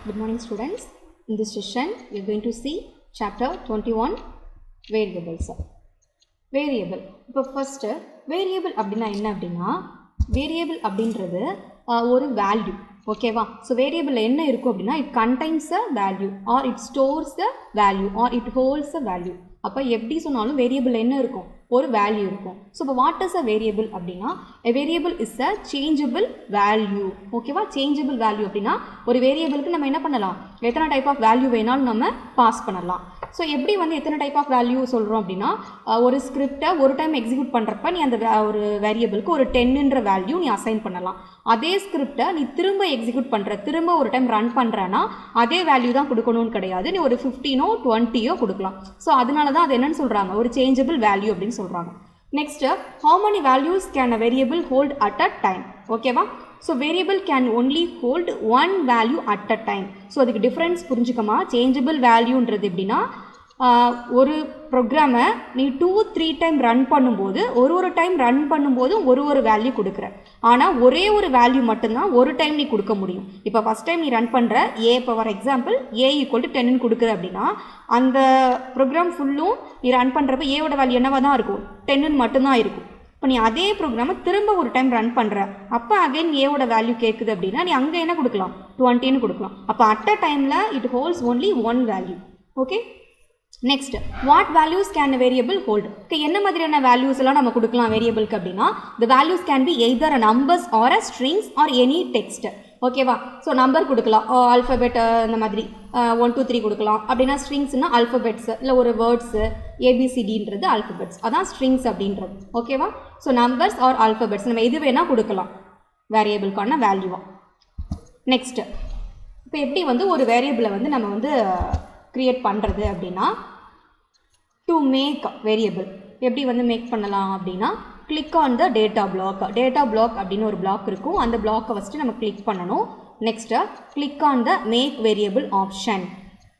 Good morning students. In this session we are going to see chapter 21 variables. Variable. இப்போ first variable அப்படினா என்ன அப்படினா variable அப்படின்றது ஒரு value. ஓகேவா? So variable என்ன இருக்கும் அப்படினா it contains a value or it stores a value or it holds a value. அப்ப எப்படி சொன்னாலும் variable என்ன இருக்கும்? ஒரு value இருக்கும். So what is a variable அப்படினா a variable is a changeable value. ஓகேவா? changeable value அப்படினா ஒரு variableக்கு நம்ம என்ன பண்ணலாம்? எத்தனை type of value வேணாலும் நம்ம பாஸ் பண்ணலாம். ஸோ எப்படி வந்து எத்தனை டைப் ஆஃப் வேல்யூ சொல்கிறோம் அப்படின்னா ஒரு ஸ்கிரிப்டை ஒரு டைம் எக்ஸிக்யூட் பண்ணுறப்ப நீ அந்த ஒரு வேரியபிளுக்கு ஒரு 10ன்ற வேல்யூ நீ அசைன் பண்ணலாம். அதே ஸ்கிரிப்டை நீ திரும்ப எக்ஸிக்யூட் பண்ணுற திரும்ப ஒரு டைம் ரன் பண்ணுறேன்னா அதே வேல்யூ தான் கொடுக்கணும்னு கிடையாது. நீ ஒரு 15ஓ 20ஓ கொடுக்கலாம். ஸோ அதனால தான் அது என்னன்னு சொல்கிறாங்க, ஒரு சேஞ்சபிள் வேல்யூ அப்படின்னு சொல்கிறாங்க. Next, how many values can a variable hold at a time? ஓகேவா? So variable can only hold one value at a time. So அதுக்கு டிஃப்ரென்ஸ் புரிஞ்சுக்கமா. சேஞ்சபிள் வேல்யூன்றது எப்படின்னா ஒரு ப்ரோக்ராமை நீ 2-3 டைம் ரன் பண்ணும்போது ஒரு டைம் ரன் பண்ணும்போது ஒரு வேல்யூ கொடுக்குற. ஆனால் ஒரே ஒரு வேல்யூ மட்டும்தான் ஒரு டைம் நீ கொடுக்க முடியும். இப்போ ஃபஸ்ட் டைம் நீ ரன் பண்ணுற ஏ, இப்போ ஃபார் எக்ஸாம்பிள் ஏ = 10 கொடுக்குற அப்படின்னா அந்த ப்ரோக்ராம் ஃபுல்லும் நீ ரன் பண்ணுறப்ப ஏவோட வேல்யூ என்னவாக தான் இருக்கும், 10 மட்டும்தான் இருக்கும். இப்போ நீ அதே ப்ரோக்ராமை திரும்ப ஒரு டைம் ரன் பண்ணுற, அப்போ அகைன் ஏவோட வேல்யூ கேட்குது அப்படின்னா நீ அங்கே என்ன கொடுக்கலாம், 20ன்னு கொடுக்கலாம். அப்போ அட் அ டைமில் it holds only one value. Okay. Next, what values can variable hold? என்ன மாதிரியான வேல்யூஸ் எல்லாம் நம்ம கொடுக்கலாம் வேரியபிளுக்கு அப்படின்னா the values can be either a numbers or a strings or any text. ஓகேவா? ஸோ நம்பர் கொடுக்கலாம், ஆல்ஃபபெட் இந்த மாதிரி 1 2 3 கொடுக்கலாம். அப்படின்னா ஸ்ட்ரிங்ஸ்னால் ஆல்ஃபபெட்ஸ், இல்லை ஒரு வேர்ட்ஸு ஏபிசிடின்றது ஆல்ஃபபெட்ஸ், அதான் ஸ்ட்ரிங்ஸ் அப்படின்றது. ஓகேவா? ஸோ நம்பர்ஸ் ஆர் ஆல்ஃபபெட்ஸ் நம்ம எது வேணால் கொடுக்கலாம் வேரியபிளுக்கான வேல்யூவாக. நெக்ஸ்ட்டு, இப்போ எப்படி வந்து ஒரு வேரியபிளை வந்து நம்ம வந்து க்ரியேட் பண்ணுறது அப்படின்னா டு மேக் வேரியபிள் எப்படி வந்து மேக் பண்ணலாம் அப்படின்னா click on the data block. Data block அப்படின்னு ஒரு பிளாக் இருக்கும். அந்த பிளாக்கை ஃபஸ்ட்டு நம்ம கிளிக் பண்ணணும். Next click on the make variable option.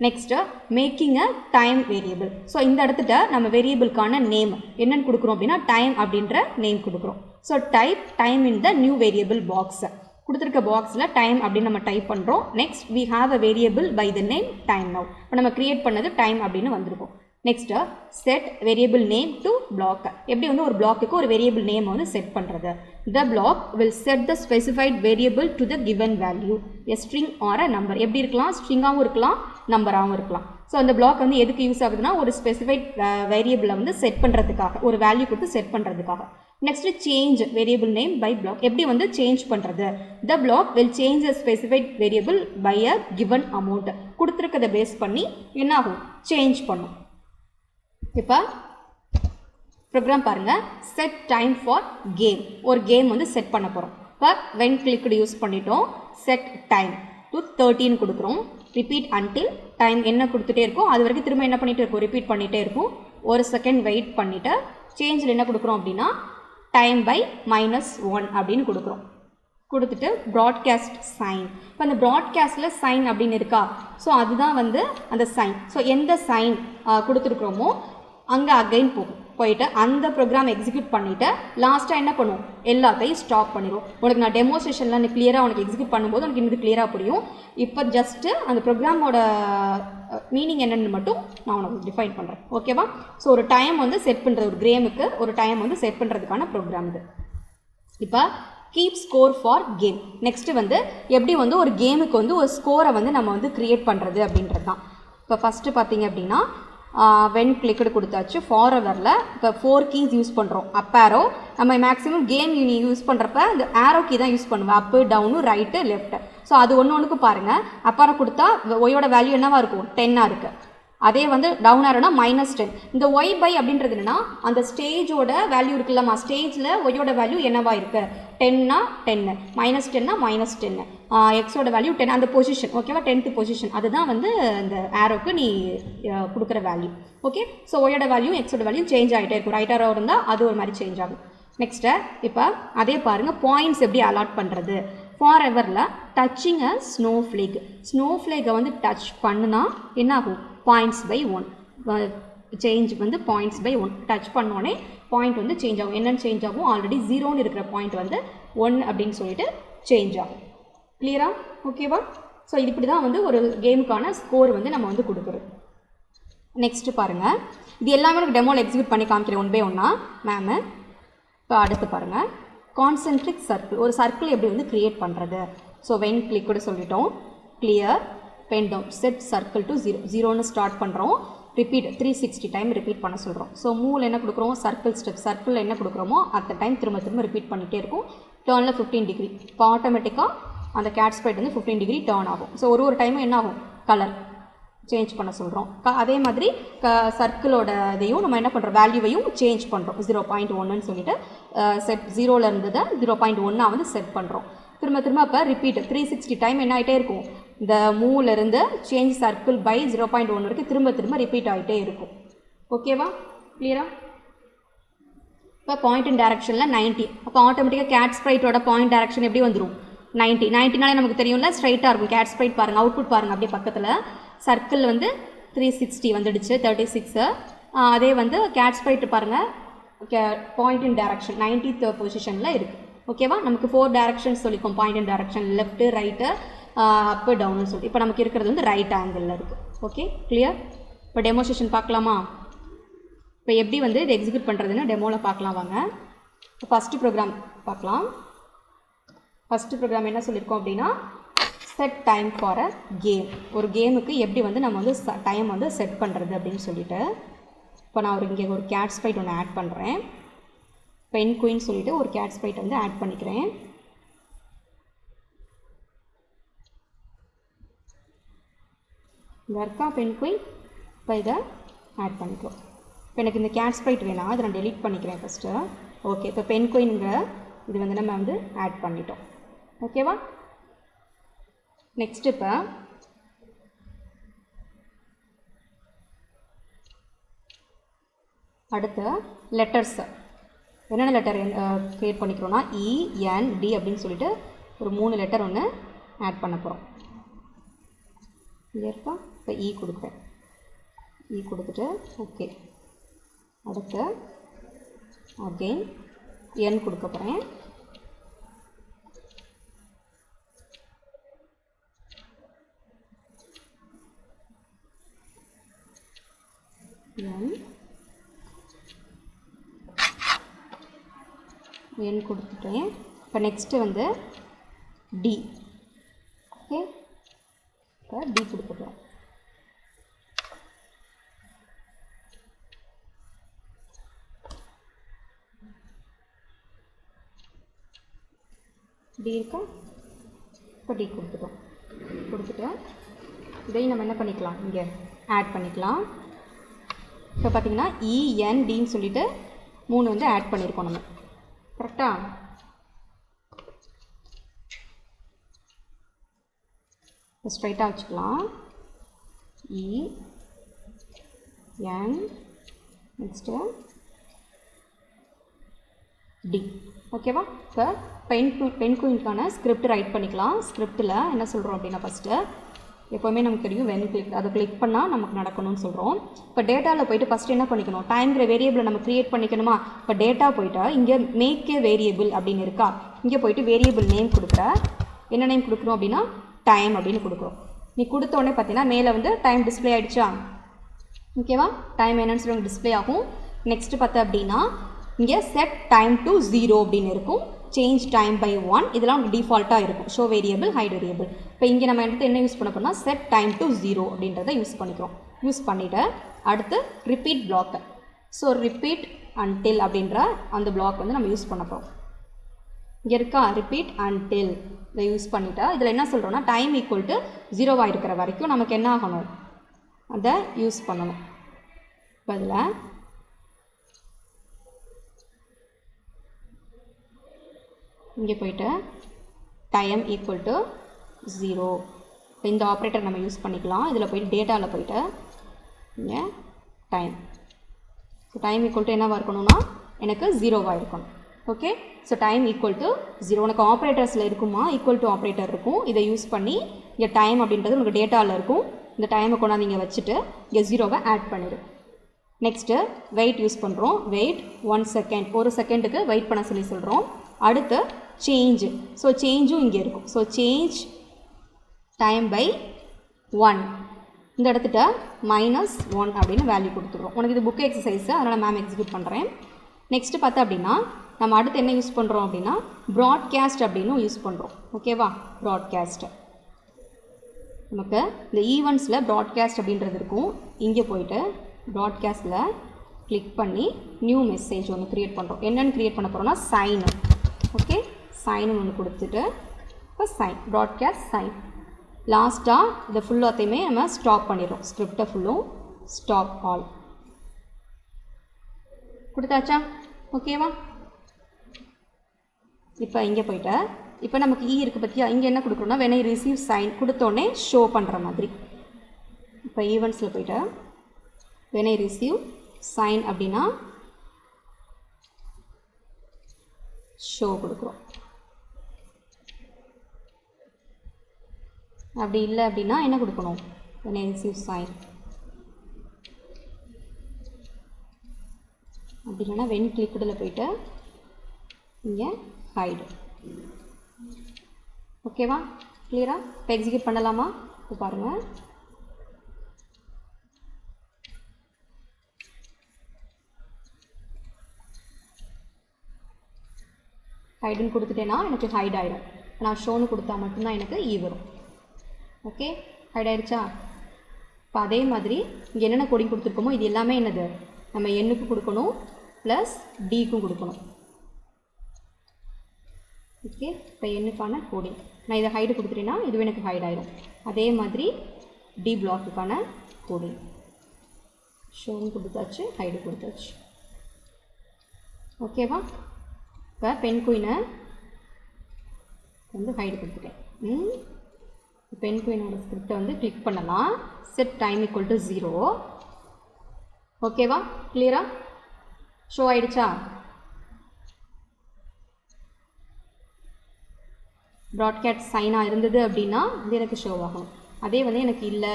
Next making a time variable. So இந்த இடத்துல நம்ம வேரியபிளுக்கான நேம் என்னென்னு கொடுக்குறோம் அப்படின்னா டைம் அப்படின்ற நேம் கொடுக்குறோம். So type time in the new variable box. கொடுத்துருக்க பாக்ஸில் டைம் அப்படின்னு நம்ம டைப் பண்ணுறோம். Next we have a variable by the name time now. இப்போ நம்ம கிரியேட் பண்ணது டைம் அப்படின்னு வந்திருக்கும். Next set variable name to block. எப்படி வந்து ஒரு பிளாக்குக்கு ஒரு வேரியபிள் நேம் வந்து செட் பண்ணுறது. The block will set the specified variable to the given value a string or a number. எப்படி இருக்கலாம், ஸ்ட்ரிங்காகவும் இருக்கலாம், நம்பராகவும் இருக்கலாம். ஸோ அந்த பிளாக் வந்து எதுக்கு யூஸ் ஆகுதுன்னா ஒரு ஸ்பெசிஃபைட் வேரியபிளை வந்து செட் பண்ணுறதுக்காக, ஒரு வேல்யூ கொடுத்து செட் பண்ணுறதுக்காக. Next change variable name by block. எப்படி வந்து சேஞ்ச் பண்ணுறது. The block will change a specified variable by a given amount. கொடுத்துருக்கதை பேஸ் பண்ணி என்ன ஆகும், சேஞ்ச் பண்ணும். இப்போ ப்ரோக்ராம் பாருங்கள். Set time for game. ஒரு கேம் வந்து செட் பண்ண போகிறோம். இப்போ வென் கிளிக்டு யூஸ் பண்ணிட்டோம். செட் டைம் டு 13 கொடுக்குறோம். ரிப்பீட் அன்டில் டைம் என்ன கொடுத்துட்டே இருக்கும் அது வரைக்கும் திரும்ப என்ன பண்ணிகிட்டே இருக்கும், ரிப்பீட் பண்ணிகிட்டே இருக்கும். 1 செகண்ட் வெயிட் பண்ணிவிட்டு சேஞ்சில் என்ன கொடுக்குறோம் அப்படின்னா டைம் பை -1 அப்படின்னு கொடுக்குறோம். கொடுத்துட்டு ப்ராட்காஸ்ட் சைன். இப்போ அந்த ப்ராட்காஸ்ட்டில் சைன் அப்படின்னு இருக்கா, ஸோ அதுதான் வந்து அந்த சைன். ஸோ எந்த சைன் கொடுத்துருக்குறோமோ அங்கே அகைன் போயிட்டு அந்த ப்ரோக்ராம் எக்ஸிக்யூட் பண்ணிவிட்டு லாஸ்ட்டாக என்ன பண்ணுவோம், எல்லாத்தையும் ஸ்டாப் பண்ணிடுவோம். உனக்கு நான் டெமோஸ்ட்ரேஷனில் கிளியராக உனக்கு எக்ஸிக்யூட் பண்ணும்போது உனக்கு இன்னும் கிளியராக புரியும். இப்போ ஜஸ்ட்டு அந்த ப்ரோக்ராமோட மீனிங் என்னென்னு மட்டும் நான் உனக்கு டிஃபைன் பண்ணுறேன். ஓகேவா? ஸோ ஒரு டைம் வந்து செட் பண்ணுறது, ஒரு கேமுக்கு ஒரு டைம் வந்து செட் பண்ணுறதுக்கான ப்ரோக்ராம் இது. இப்போ keep score for game. Next வந்து எப்படி வந்து ஒரு கேமுக்கு வந்து ஒரு ஸ்கோரை வந்து நம்ம வந்து க்ரியேட் பண்ணுறது அப்படின்றது தான். இப்போ ஃபஸ்ட்டு பார்த்தீங்க அப்படின்னா வென் கிளிக்கடு கொடுத்தாச்சு. ஃபார்வரில் இப்போ 4 கீஸ் யூஸ் பண்ணுறோம். அப் ஆரோ நம்ம மேக்ஸிமம் கேம் நீ யூஸ் பண்ணுறப்ப இந்த ஆரோ கீ தான் யூஸ் பண்ணுவேன். அப்பு, டவுனு, ரைட்டு, லெஃப்ட்டு. ஸோ அது ஒன்றுக்கு பாருங்கள். அப் ஆரோ கொடுத்தா ஒய்யோட வேல்யூ என்னவாக இருக்கும், 10ஆக இருக்குது. அதே வந்து டவுன் ஆரோனா -10. இந்த ஒய் பை அப்படின்றது என்னன்னா அந்த ஸ்டேஜோட வேல்யூ இருக்குல்லம்மா, ஸ்டேஜில் ஒய்யோட வேல்யூ என்னவா இருக்குது, 10னா 10, -10னா -10, எக்ஸோட வேல்யூ 10, அந்த பொசிஷன். ஓகேவா? 10th பொசிஷன் அதுதான் வந்து இந்த ஆரோக்கு நீ கொடுக்குற வேல்யூ. ஓகே. ஸோ ஒய்யோட வேல்யூ எக்ஸோட வேல்யூ சேஞ்ச் ஆகிட்டே இருக்கும். ரைட் ஆரோ இருந்தால் அது ஒரு மாதிரி சேஞ்ச் ஆகும். நெக்ஸ்ட்டு இப்போ அதே பாருங்கள் பாயிண்ட்ஸ் எப்படி அலாட் பண்ணுறது. ஃபார் எவரில் டச்சிங் அ ஸ்னோஃப்ளேக். ஸ்னோஃப்ளேக்கை வந்து டச் பண்ணுனா என்ன ஆகும், பாயிண்ட்ஸ் பை 1 சேஞ்ச் வந்து பாயிண்ட்ஸ் பை 1. டச் பண்ணோடனே பாயிண்ட் வந்து சேஞ்ச் ஆகும். என்னென்னு சேஞ்ச் ஆகும், ஆல்ரெடி 0ன்னு இருக்கிற பாயிண்ட் வந்து 1 அப்படின்னு சொல்லிட்டு சேஞ்ச் ஆகும். கிளியரா? ஓகேவா? ஸோ இது இப்படி தான் வந்து ஒரு கேமுக்கான ஸ்கோர் வந்து நம்ம வந்து கொடுக்குறது. நெக்ஸ்ட்டு பாருங்கள், இது எல்லாமே எனக்கு டெமோவில் எக்ஸிக்யூட் பண்ணி காமிக்கிறேன் ஒன் பை ஒன்னா மேமு. இப்போ அடுத்து பாருங்கள், கான்சென்ட்ரிக் சர்க்கிள், ஒரு சர்க்கிள் எப்படி வந்து க்ரியேட் பண்ணுறது. ஸோ வென் கிளிக் கூட சொல்லிட்டோம், clear pen down, set circle to 0, 0ன்னு ஸ்டார்ட் பண்ணுறோம், ரிப்பீட் 360 டைம் ரிப்பீட் பண்ண சொல்கிறோம். ஸோ மூவில் என்ன கொடுக்குறோம், சர்க்கிள் ஸ்டெப், சர்க்கிளில் என்ன கொடுக்குறோமோ அட் டைம் திரும்ப திரும்ப ரிப்பீட் பண்ணிகிட்டே இருக்கும். டேர்னில் 15 டிகிரி, இப்போ ஆட்டோமேட்டிக்காக அந்த கேட் ஸ்ப்ரைட் வந்து 15 டிகிரி டேர்ன் ஆகும். ஸோ ஒரு டைமும் என்ன ஆகும், கலர் சேஞ்ச் பண்ண சொல்கிறோம். அதே மாதிரி சர்க்கிளோட இதையும் நம்ம என்ன பண்ணுறோம், வேல்யூவையும் சேஞ்ச் பண்ணுறோம். 0.1ன்னு சொல்லிட்டு செட் 0ல் இருந்ததை 0.1 வந்து செட் பண்ணுறோம். திரும்ப திரும்ப அப்போ ரிப்பீட் 360 டைம் என்ன ஆகிட்டே இருக்கும், இந்த மூவிலேருந்து சேஞ்ச் சர்க்கிள் பை 0.1 வரைக்கும் திரும்ப திரும்ப ரிப்பீட் ஆகிட்டே இருக்கும். ஓகேவா, கிளியரா? இப்போ பாயிண்ட் இன் டைரக்ஷனில் 90, அப்போ ஆட்டோமேட்டிக்காக கேட் ஸ்ப்ரைட்டோட பாயிண்ட் டைரக்ஷன் எப்படி வந்துடும், 90. 90நாலே நமக்கு தெரியும்ல, ஸ்ட்ரைட்டாக இருக்கும் கேட் ஸ்ப்ரைட். பாருங்கள் அவுட்புட் பாருங்கள், அப்படியே பக்கத்தில் சர்க்கிள் வந்து 360 வந்துடுச்சு, 36. அதே வந்து கேட் ஸ்ப்ரைட் பாருங்கள், பாயிண்ட் இன் டைரக்ஷன் 90th பொசிஷனில் இருக்குது. ஓகேவா, நமக்கு 4 டைரக்ஷன்ஸ் சொல்லியிருக்கோம், point in direction, left right up டவுன்னு சொல்லி. இப்போ நமக்கு இருக்கிறது வந்து ரைட் ஆங்கிளில் இருக்குது. Okay, clear? இப்போ டெமோஸ்ட்ரேஷன் பார்க்கலாமா? இப்போ எப்படி வந்து இது எக்ஸிக்யூட் பண்ணுறதுன்னு டெமோவில் பார்க்கலாம் வாங்க. ஃபஸ்ட்டு ப்ரோக்ராம் பார்க்கலாம். ஃபஸ்ட்டு ப்ரோக்ராம் என்ன சொல்லியிருக்கோம் அப்படின்னா, set time for a game. ஒரு கேமுக்கு எப்படி வந்து நம்ம வந்து டைம் வந்து செட் பண்ணுறது அப்படின்னு சொல்லிட்டு, இப்போ நான் இங்கே ஒரு கேட் ஸ்ப்ரைட் ஒன்று ஆட் பண்ணுறேன். பென் குயின் சொல்லிவிட்டு ஒரு கேட் ஸ்ப்ரைட் வந்து ஆட் பண்ணிக்கிறேன். இங்கே இருக்கா பென் குயின், இப்போ இதை ஆட் பண்ணிக்கிறோம். இப்போ எனக்கு இந்த கேட் ஸ்ப்ரைட் வேணாம், அதை நான் டெலீட் பண்ணிக்கிறேன் ஃபஸ்ட்டு. ஓகே, இப்போ பென் குயின்ங்கிற இது வந்து நம்ம வந்து ஆட் பண்ணிட்டோம். ஓகேவா, நெக்ஸ்ட் இப்போ அடுத்து லெட்டர்ஸ், என்னென்ன லெட்டர் க்ரியேட் பண்ணிக்கிறோன்னா END அப்படின்னு சொல்லிட்டு ஒரு 3 லெட்டர் ஒன்று ஆட் பண்ண போகிறோம். இங்கே இருக்கா, இப்போ E கொடுக்குறேன், E கொடுத்துட்டு ஓகே. அடுத்து அகெயின் N கொடுக்க போகிறேன். N கொடுத்துட்டேன். இப்போ நெக்ஸ்ட்டு வந்து D. ஓகே, இப்போ D கொடுத்துட்டோம். D இருக்கா, இப்போ D கொடுத்துட்டோம். கொடுத்துட்டு இதையும் நம்ம என்ன பண்ணிக்கலாம், இங்கே ஆட் பண்ணிக்கலாம். இப்போ பார்த்தீங்கன்னா ENDன்னு சொல்லிட்டு 3 வந்து ஆட் பண்ணியிருக்கோம் நம்ம, கரெக்டாக? இப்போ ஸ்ட்ரைட்டாக வச்சுக்கலாம். EN next D. ஓகேவா, இப்போ பென் குயின்கான ஸ்கிரிப்ட் ரைட் பண்ணிக்கலாம். ஸ்கிரிப்டில் என்ன சொல்கிறோம் அப்படின்னா, ஃபஸ்ட்டு எப்போவுமே நமக்கு தெரியும் வென் கிளிக், அதை கிளிக் பண்ணால் நமக்கு நடக்கணும்னு சொல்கிறோம். இப்போ டேட்டாவில் போய்ட்டு ஃபஸ்ட்டு என்ன பண்ணிக்கணும், டைம்ங்கிற வேரியபிளை நம்ம க்ரியேட் பண்ணிக்கணுமா. இப்போ டேட்டா போய்ட்டு இங்கே மேக் ஏ வேரியபிள் அப்படின்னு இருக்கா, இங்கே போய்ட்டு வேரியபிள் நேம் கொடுக்குற, என்ன நேம் கொடுக்குறோம் அப்படின்னா டைம் அப்படின்னு கொடுக்குறோம். நீ கொடுத்தோடனே பார்த்தீங்கன்னா மேலே வந்து டைம் டிஸ்பிளே ஆகிடுச்சா. ஓகேவா, டைம் என்னன்னு சொல்லி டிஸ்பிளே ஆகும். நெக்ஸ்ட்டு பார்த்தா அப்படின்னா இங்கே செட் டைம் டு 0 அப்படின்னு இருக்கும், சேஞ்ச் டைம் பை 1, இதெல்லாம் டிஃபால்ட்டாக இருக்கும். Show variable, hide variable. இப்போ இங்கே நம்ம எடுத்து என்ன யூஸ் பண்ண போனால் செட் டைம் டு 0 அப்படின்றத யூஸ் பண்ணிக்கிறோம். யூஸ் பண்ணிவிட்டு அடுத்து repeat block. So repeat until அப்படின்ற அந்த பிளாக் வந்து நம்ம யூஸ் பண்ண போகிறோம். இங்கே இருக்கா ரிப்பீட் அன்டில், இதை யூஸ் பண்ணிவிட்டா இதில் என்ன சொல்கிறோன்னா டைம் ஈக்குவல் டு 0 இருக்கிற வரைக்கும் நமக்கு என்ன ஆகணும், அதை யூஸ் பண்ணணும். இப்போ இதில் இங்கே போய்ட்டு டைம் ஈக்குவல் டு 0, இப்போ இந்த ஆப்ரேட்டர் நம்ம யூஸ் பண்ணிக்கலாம். இதில் போய்ட்டு டேட்டாவில் போய்ட்டு இங்கே time, so time equal to என்னவாக இருக்கணும்னா எனக்கு 0 இருக்கணும். Okay, so time equal to 0 உனக்கு ஆப்ரேட்டர்ஸில் இருக்குமா, ஈக்குவல் டு ஆப்ரேட்டர் இருக்கும். இதை யூஸ் பண்ணி இங்கே டைம் அப்படின்றது உங்களுக்கு டேட்டாவில் இருக்கும். இந்த டைமை கொண்டாந்து இங்கே வச்சுட்டு இங்கே 0 ஆட் பண்ணிடு. நெக்ஸ்ட்டு வெயிட் யூஸ் பண்ணுறோம். வெயிட் 1 செகண்ட், 1 செகண்டுக்கு வெயிட் பண்ண சொல்லி சொல்கிறோம். அடுத்து சேஞ்சு, ஸோ சேஞ்சும் இங்கே இருக்கும். ஸோ சேஞ்ச் டைம் பை 1 இந்த இடத்துட்ட -1 அப்படின்னு வேல்யூ கொடுத்துருவோம். உனக்கு இது புக் எக்ஸசைஸ், அதனால் மேம் எக்ஸிக்யூட் பண்ணுறேன். நெக்ஸ்ட்டு பார்த்தா அப்படின்னா நம்ம அடுத்து என்ன யூஸ் பண்ணுறோம் அப்படின்னா ப்ராட்காஸ்ட் அப்படின்னு யூஸ் பண்ணுறோம். ஓகேவா, ப்ராட்காஸ்ட் நமக்கு இந்த ஈவெண்ட்ஸில் ப்ராட்காஸ்ட் அப்படின்றது இருக்கும். இங்கே போயிட்டு ப்ராட்காஸ்ட்டில் கிளிக் பண்ணி நியூ மெசேஜ் ஒன்று க்ரியேட் பண்ணுறோம். என்னென்னு க்ரியேட் பண்ண போகிறோம்னா சைன். ஓகே, சைன் ஒன்று கொடுத்துட்டு இப்போ சைன் ப்ராட்காஸ்ட் சைன். லாஸ்ட்டாக இதை ஃபுல்லாத்தையுமே நம்ம ஸ்டாப் பண்ணிடுறோம். ஸ்கிரிப்டை ஃபுல்லும் ஸ்டாப் ஆல் கொடுத்தாச்சா? ஓகேவா, இப்போ இங்கே போயிட்டு இப்போ நமக்கு இருக்குது பற்றியா, இங்கே என்ன கொடுக்குறோன்னா when I receive sign கொடுத்தோடனே ஷோ பண்ணுற மாதிரி. இப்போ ஈவெண்ட்ஸில் போயிட்டு when I receive sign அப்படின்னா ஷோ கொடுக்குறோம். அப்படி இல்லை அப்படின்னா என்ன கொடுக்கணும், when I receive sign. அப்படி இல்லைன்னா when clicked போயிட்டு இங்கே ஹைடு. ஓகேவா, கிளியரா? இப்போ எக்ஸிக்யூட் பண்ணலாமா? இப்போ பாருங்கள், ஹைடுன்னு கொடுத்துட்டேன்னா எனக்கு ஹைட் ஆகிடும். நான் ஷோன்னு கொடுத்தா மட்டும்தான் எனக்கு வரும். ஓகே, ஹைட் ஆகிடுச்சா? இப்போ அதே மாதிரி இங்கே என்னென்ன கோடிங் கொடுத்துருக்கோமோ இது எல்லாமே என்னது நம்ம எண்ணுக்கு கொடுக்கணும் ப்ளஸ் டிக்கும் கொடுக்கணும். ஓகே, இப்போ எண்ணுக்கான கோடிங் நான் இதை ஹைடு கொடுத்துட்டேன்னா இதுவே எனக்கு ஹைட் ஆகிடும். அதே மாதிரி டி பிளாக்குக்கான கோடிங் ஷோன்னு கொடுத்தாச்சு, ஹைடு கொடுத்தாச்சு. ஓகேவா, இப்போ பென் குயினை வந்து ஹைடு கொடுத்துட்டேன். பென் குயினோட ஸ்கிரிப்டை வந்து கிளிக் பண்ணலாம். Set time equal to 0. ஓகேவா, கிளியரா? ஷோ ஆயிடுச்சா? ப்ராட்காஸ்ட் சைனாக இருந்தது அப்படின்னா இது எனக்கு ஷோ ஆகும். அதே வந்து எனக்கு இல்லை,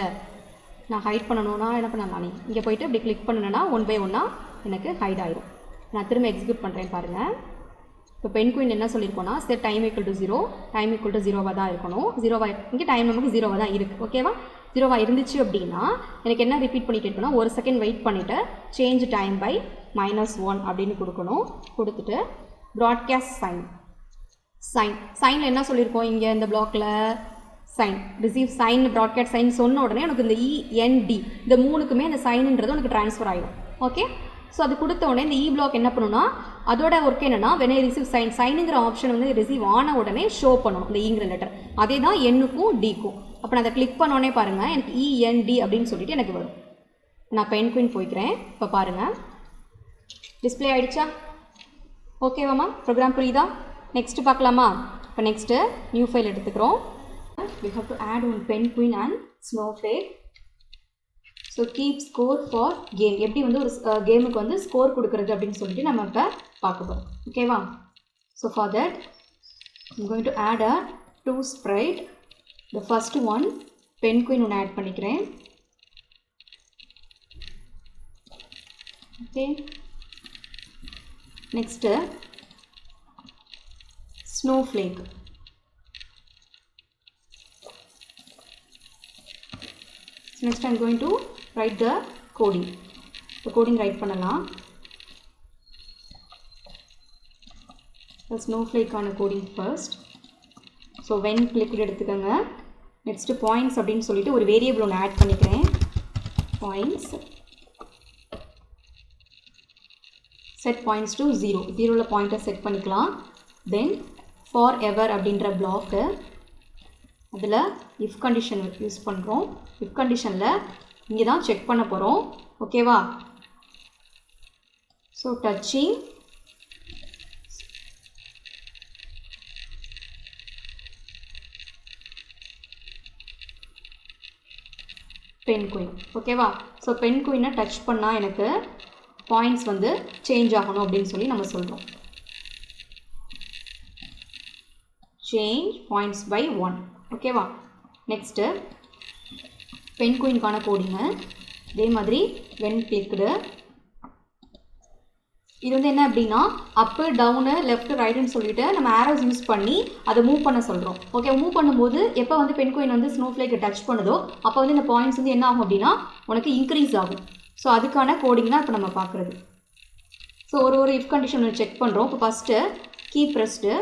நான் ஹைட் பண்ணணும்னா என்ன பண்ணலாம், இங்கே போய்ட்டு இப்படி கிளிக் பண்ணணுன்னா 1 by 1 எனக்கு ஹைட் ஆகிடும். நான் திரும்ப எக்ஸிக்யூட் பண்ணுறேன் பாருங்கள். இப்போ பென் குயின் என்ன சொல்லியிருக்கோன்னா set time equal to 0, time equal to 0வாக தான் இருக்கணும். 0வாக இங்கே டைம் நமக்கு 0வாக தான் இருக்குது. ஓகேவா, 0வாக இருந்துச்சு அப்படின்னா எனக்கு என்ன ரிப்பீட் பண்ணிட்டு இருக்கணும்னா 1 செகண்ட் வெயிட் பண்ணிவிட்டு சேஞ்ச் டைம் பை -1 அப்படின்னு கொடுக்கணும். கொடுத்துட்டு ப்ராட்காஸ்ட் சைனில் என்ன சொல்லியிருக்கோம், இங்கே இந்த பிளாக்கில் sign receive sign broadcast sign சொன்ன உடனே எனக்கு இந்த இஎன்டி இந்த 3க்குமே அந்த சைனுன்றது உனக்கு ட்ரான்ஸ்ஃபர் ஆகிடும். ஓகே, ஸோ அது கொடுத்த உடனே இந்த பிளாக் என்ன பண்ணுன்னா அதோட ஒர்க் என்னென்னா when I receive சைனுங்கிற ஆப்ஷன் வந்து ரிசீவ் ஆன உடனே ஷோ பண்ணணும் இந்த ஈங்கிற லெட்டர். அதே தான் எண்ணுக்கும் டிக்கும். அப்போ நான் அதை கிளிக் பண்ணோடனே பாருங்கள் எனக்கு இஎன்டி அப்படின்னு சொல்லிட்டு எனக்கு வரும். நான் பென் குயின் போய்க்கிறேன். இப்போ பாருங்கள் டிஸ்பிளே ஆகிடுச்சா? ஓகேவாம்மா, ப்ரோக்ராம் புரியுதா? நெக்ஸ்ட்டு பார்க்கலாமா? இப்போ நெக்ஸ்ட்டு நியூ ஃபைல் எடுத்துக்கிறோம். we have to add one pen queen and snowflake. So keep score for game, எப்படி வந்து ஒரு கேமுக்கு வந்து ஸ்கோர் கொடுக்குறது அப்படின்னு சொல்லிட்டு நம்ம இப்போ பார்க்க போகிறோம். ஓகேவா, so for that I'm going to add a 2 sprite. the first one pen queen ஒன்று ஆட் பண்ணிக்கிறேன். Okay, next snowflake. So next I'm going to write the coding. So coding write பண்ணலாம். snowflake ஆன coding first. So when clicked எடுத்துக்கங்க. next points அப்படின்னு சொல்லிட்டு ஒரு variable ஒன்று add பண்ணிக்கிறேன். points set points to 0. 0ல பாயிண்டர் செட் பண்ணிக்கலாம். then for ever அப்படின்ற பிளாக்கு அதில் இஃப் கண்டிஷன் யூஸ் பண்ணுறோம். இஃப் கண்டிஷனில் இங்கே தான் செக் பண்ண போகிறோம். ஓகேவா, ஸோ டச்சிங் பென் குயின். ஓகேவா, ஸோ பென் குயினை டச் பண்ணால் எனக்கு பாயிண்ட்ஸ் வந்து சேஞ்ச் ஆகணும் அப்படின்னு சொல்லி நம்ம சொல்கிறோம். Change points by 1. ஓகேவா, நெக்ஸ்ட்டு பென் குயின்கான கோடிங்கு இதே மாதிரி வென் கிளிக்டு இது வந்து என்ன அப்படின்னா அப்பு டவுனு லெஃப்ட் ரைட்டுன்னு சொல்லிட்டு நம்ம ஆரோஸ் யூஸ் பண்ணி அதை மூவ் பண்ண சொல்கிறோம். ஓகே, மூவ் பண்ணும்போது எப்போ வந்து பென்குயின் வந்து ஸ்னோஃப்ளேக்கை டச் பண்ணுதோ அப்போ வந்து இந்த பாயிண்ட்ஸ் வந்து என்ன ஆகும் அப்படின்னா உனக்கு இன்க்ரீஸ் ஆகும். ஸோ அதுக்கான கோடிங் தான் இப்போ நம்ம பார்க்குறது. ஸோ ஒரு இஃப் கண்டிஷன் செக் பண்ணுறோம். இப்போ ஃபஸ்ட்டு கீ ப்ரெஸ்டு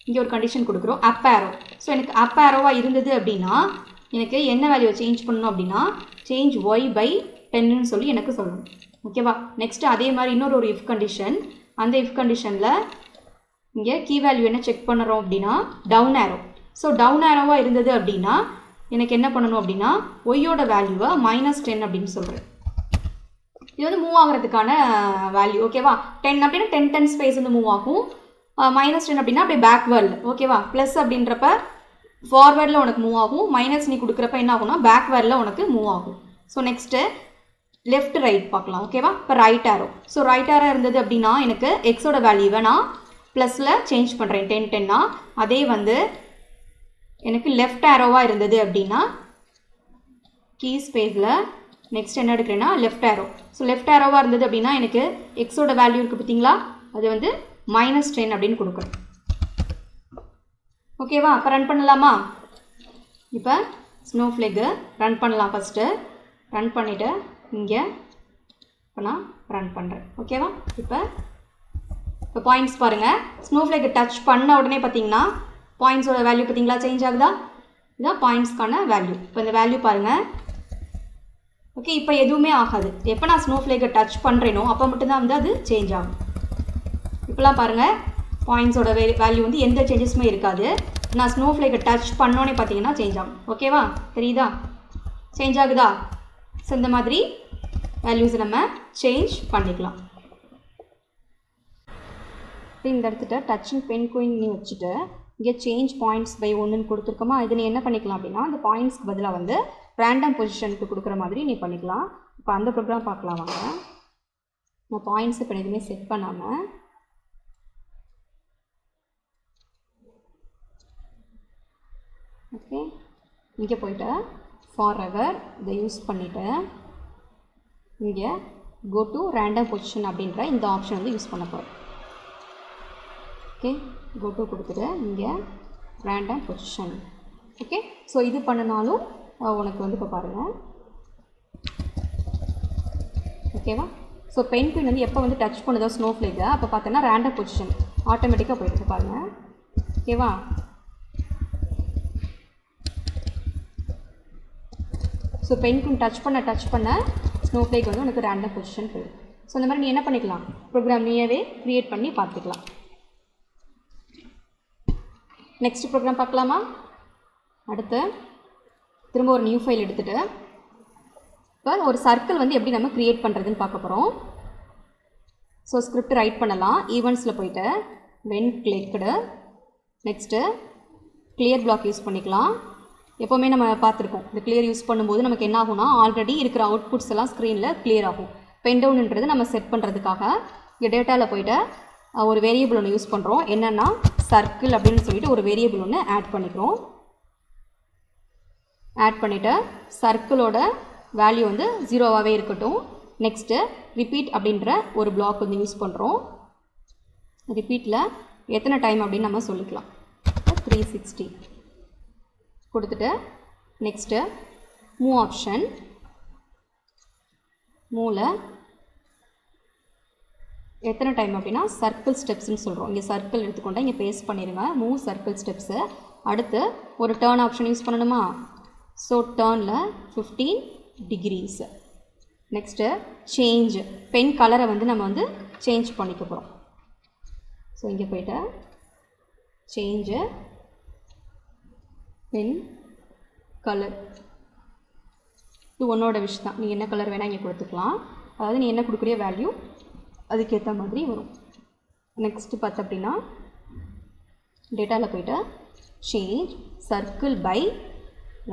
இங்கே ஒரு கண்டிஷன் கொடுக்குறோம் அப் ஆரோ. ஸோ எனக்கு அப் ஆரோவாக இருந்தது அப்படின்னா எனக்கு என்ன வேல்யூவை சேஞ்ச் பண்ணணும் அப்படின்னா சேஞ்ச் ஒய் பை 10ன்னு சொல்லி எனக்கு சொல்லணும். ஓகேவா, நெக்ஸ்ட்டு அதே மாதிரி இன்னொரு இஃப் கண்டிஷன். அந்த இஃப் கண்டிஷனில் இங்கே கீ வேல்யூ என்ன செக் பண்ணுறோம் அப்படின்னா டவுன் ஆரோ. ஸோ டவுன் ஆரோவாக இருந்தது அப்படின்னா எனக்கு என்ன பண்ணணும் அப்படின்னா ஒய்யோட வேல்யூவை -10 அப்படின்னு சொல்கிறேன். இது வந்து மூவ் ஆகிறதுக்கான வேல்யூ. ஓகேவா, 10 அப்படின்னா 10 ஸ்பேஸ் வந்து மூவ் ஆகும். -10 அப்படின்னா அப்படியே பேக்வேர்டில். ஓகேவா, ப்ளஸ் அப்படின்றப்ப ஃபார்வேர்டில் உனக்கு மூவ் ஆகும். மைனஸ் நீ கொடுக்குறப்ப என்ன ஆகும்னா பேக்வேர்டில் உனக்கு மூவ் ஆகும். ஸோ நெக்ஸ்ட்டு லெஃப்ட் ரைட் பார்க்கலாம். ஓகேவா, இப்போ right arrow. So right arrow இருந்தது அப்படின்னா எனக்கு எக்ஸோட வேல்யூவை நான் ப்ளஸில் சேஞ்ச் பண்ணுறேன் 10 அதே வந்து எனக்கு லெஃப்ட் ஆரோவாக இருந்தது அப்படின்னா கீ ஸ்பேஸில் நெக்ஸ்ட் என்ன எடுக்கிறேன்னா லெஃப்ட் ஆரோ. ஸோ லெஃப்ட் ஆரோவாக இருந்தது அப்படின்னா எனக்கு எக்ஸோட வேல்யூ இருக்குது பார்த்தீங்களா, அது வந்து -10 அப்படின்னு கொடுக்குறேன். ஓகேவா, அப்போ ரன் பண்ணலாமா? இப்போ ஸ்னோஃப்ளேக்கு ரன் பண்ணலாம். ஃபஸ்ட்டு ரன் பண்ணிவிட்டு இங்கே இப்போ நான் ரன் பண்ணுறேன். ஓகேவா, இப்போ பாயிண்ட்ஸ் பாருங்கள். ஸ்னோஃப்ளேக்கு டச் பண்ண உடனே பார்த்தீங்கன்னா பாயிண்ட்ஸோட வேல்யூ பார்த்தீங்களா சேஞ்ச் ஆகுதா? இதுதான் பாயிண்ட்ஸ்க்கான வேல்யூ. இப்போ இந்த வேல்யூ பாருங்கள். ஓகே, இப்போ எதுவுமே ஆகாது. எப்போ நான் ஸ்னோஃப்ளேக்கை டச் பண்ணுறேனோ அப்போ மட்டும்தான் வந்து அது சேஞ்ச் ஆகும். இப்போலாம் பாருங்கள் பாயிண்ட்ஸோட வேல்யூ வந்து எந்த சேஞ்சஸுமே இருக்காது. நான் ஸ்னோஃப்ளேக்கை டச் பண்ணோன்னே பார்த்தீங்கன்னா சேஞ்ச் ஆகும். ஓகேவா, தெரியுதா? சேஞ்ச் ஆகுதா? ஸோ இந்த மாதிரி வேல்யூஸை நம்ம சேஞ்ச் பண்ணிக்கலாம். இந்த இடத்துல டச்சிங் பென்குயின் நீ வச்சுட்டு இங்கே சேஞ்ச் பாயிண்ட்ஸ் பை 1ன்னு கொடுத்துருக்கோமா, இது நீ என்ன பண்ணிக்கலாம் அப்படின்னா அந்த பாயிண்ட்ஸ்க்கு பதிலாக வந்து ரேண்டம் பொசிஷனுக்கு கொடுக்குற மாதிரி நீ பண்ணிக்கலாம். இப்போ அந்த ப்ரோக்ராம் பார்க்கலாம் வாங்க. நான் பாயிண்ட்ஸ் இப்போ எதுவுமே செட் பண்ணாமல் ஓகே இங்கே போய்ட்டு ஃபார் எவர் இதை யூஸ் பண்ணிவிட்டு இங்கே கோ டு ரேண்டம் பொசிஷன் அப்படின்ற இந்த ஆப்ஷன் வந்து யூஸ் பண்ண போகிறேன். ஓகே, கோ டு கொடுத்துட்டு இங்கே ரேண்டம் பொசிஷன். ஓகே, ஸோ இது பண்ணினாலும் உனக்கு வந்து இப்போ பாருங்கள். ஓகேவா, ஸோ பென்குயின் வந்து எப்போ வந்து டச் பண்ணுதோ ஸ்னோஃப்ளேக்கை அப்போ பார்த்தோன்னா ரேண்டம் பொசிஷன் ஆட்டோமேட்டிக்காக போயிட்டு பாருங்கள். ஓகேவா, ஸோ பென்குயின் டச் பண்ண ஸ்னோஃப்ளேக் வந்து உனக்கு ரேண்டம் பொசிஷன் போயிடும். ஸோ இந்த மாதிரி நீ என்ன பண்ணிக்கலாம், ப்ரோக்ராம் நீயவே க்ரியேட் பண்ணி பார்த்துக்கலாம். நெக்ஸ்ட் ப்ரோக்ராம் பார்க்கலாமா? அடுத்து திரும்ப ஒரு நியூ ஃபைல் எடுத்துகிட்டு இப்போ ஒரு சர்க்கிள் வந்து எப்படி நம்ம க்ரியேட் பண்ணுறதுன்னு பார்க்க போகிறோம். ஸோ ஸ்கிரிப்ட் ரைட் பண்ணலாம். ஈவெண்ட்ஸில் போய்ட்டு when clicked next clear block use பண்ணிக்கலாம். எப்போவுமே நம்ம பார்த்துருக்கோம் இந்த கிளியர் யூஸ் பண்ணும்போது நமக்கு என்ன ஆகும்னா ஆல்ரெடி இருக்கிற அவுட்புட்ஸ் எல்லாம் ஸ்க்ரீனில் கிளியர் ஆகும். பென் டவுன்ன்றது நம்ம செட் பண்ணுறதுக்காக இங்கே டேட்டாவில் போய்ட்டு ஒரு வேரியபிள் ஒன்று யூஸ் பண்ணுறோம். என்னென்னா சர்க்கிள் அப்படின்னு சொல்லிட்டு ஒரு வேரியபிள் ஒன்று ஆட் பண்ணிக்கிறோம். ஆட் பண்ணிவிட்டு சர்க்கிளோட வேல்யூ வந்து 0வாகவே இருக்கட்டும். நெக்ஸ்ட்டு ரிப்பீட் அப்படின்ற ஒரு பிளாக் வந்து யூஸ் பண்ணுறோம். ரிப்பீட்டில் எத்தனை டைம் அப்படின்னு நம்ம சொல்லிக்கலாம். 360 கொடுத்துட்டு நெக்ஸ்ட்டு மூவ் ஆப்ஷன். மூவில் எத்தனை டைம் அப்படின்னா சர்க்கிள் ஸ்டெப்ஸ்ன்னு சொல்கிறோம். இங்கே சர்க்கிள் எடுத்துக்கொண்டா இங்கே பேஸ்ட் பண்ணிடுங்க. Move circle steps. அடுத்து ஒரு டர்ன் ஆப்ஷன் யூஸ் பண்ணணுமா, ஸோ டர்னில் 15 degrees. நெக்ஸ்ட்டு சேஞ்ச் பென் கலரை வந்து நம்ம வந்து சேஞ்ச் பண்ணிக்க போகிறோம். ஸோ இங்கே போய்ட்டு சேஞ்சு பென் கலர் இது உன்னோட விஷ் தான். நீ என்ன கலர் வேணால் இங்கே கொடுத்துக்கலாம். அதாவது நீ என்ன கொடுக்குறிய வேல்யூ அதுக்கேற்ற மாதிரி வரும். நெக்ஸ்ட்டு பார்த்து அப்படின்னா டேட்டாவில் போய்ட்டு சேஞ்ச் சர்க்கிள் பை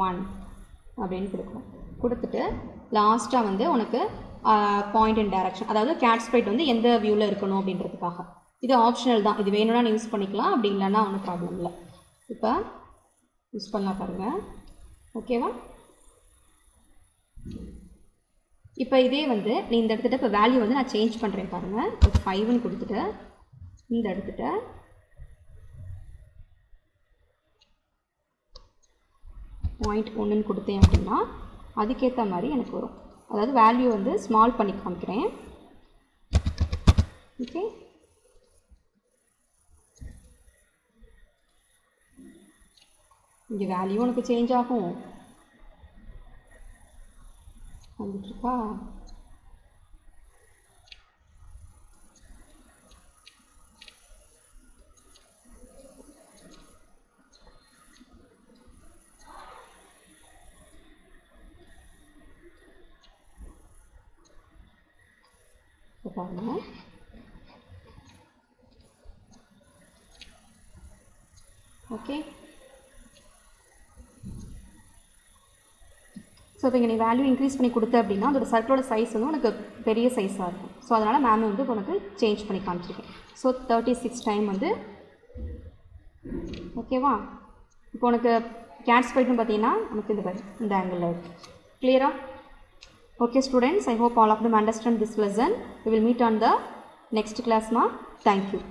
1 அப்படின்னு கொடுக்கணும். கொடுத்துட்டு லாஸ்ட்டாக வந்து உனக்கு பாயிண்ட் அண்ட் டைரக்ஷன், அதாவது கேட் ஸ்ப்ரைட் வந்து எந்த வியூவில் இருக்கணும் அப்படின்றதுக்காக. இது ஆப்ஷனல் தான். இது வேணும்னா நீ யூஸ் பண்ணிக்கலாம், அப்படி இல்லைன்னா ஒன்றும் ப்ராப்ளம் இல்லை. இப்போ யூஸ் பண்ணலாம் பாருங்கள். ஓகேவா, இப்போ இதே வந்து நீ இந்த இடத்துல இப்போ வேல்யூ வந்து நான் சேஞ்ச் பண்ணுறேன் பாருங்கள். இப்போ 5ன்னு கொடுத்துட்டு இந்த இடத்துல 0.1ன்னு கொடுத்தேன் அப்படின்னா அதுக்கேற்ற மாதிரி எனக்கு வரும். அதாவது வேல்யூ வந்து ஸ்மால் பண்ணி காமிக்கிறேன். ஓகே, இங்கே வேல்யூ உனக்கு சேஞ்ச் ஆகும். வந்துட்டுருக்கா? பாருங்க. ஓகே, ஸோ இப்போ இங்கே நீ வேல்யூ இன்க்ரீஸ் பண்ணி கொடுத்த அப்படின்னா அதோட சர்க்கிளோட சைஸ் வந்து உனக்கு பெரிய சைஸாக இருக்கும். ஸோ அதனால் மேம் வந்து உனக்கு சேஞ்ச் பண்ணி காமிச்சிருக்கேன். ஸோ 36 டைம் வந்து ஓகேவா? இப்போ உனக்கு கேட் ஸ்பைட்னு பார்த்தீங்கன்னா உனக்கு இந்த ஆங்கிளில் இருக்குது. கிளியரா? Okay students, I hope all of them understand this lesson. We will meet on the next class ma. Thank you.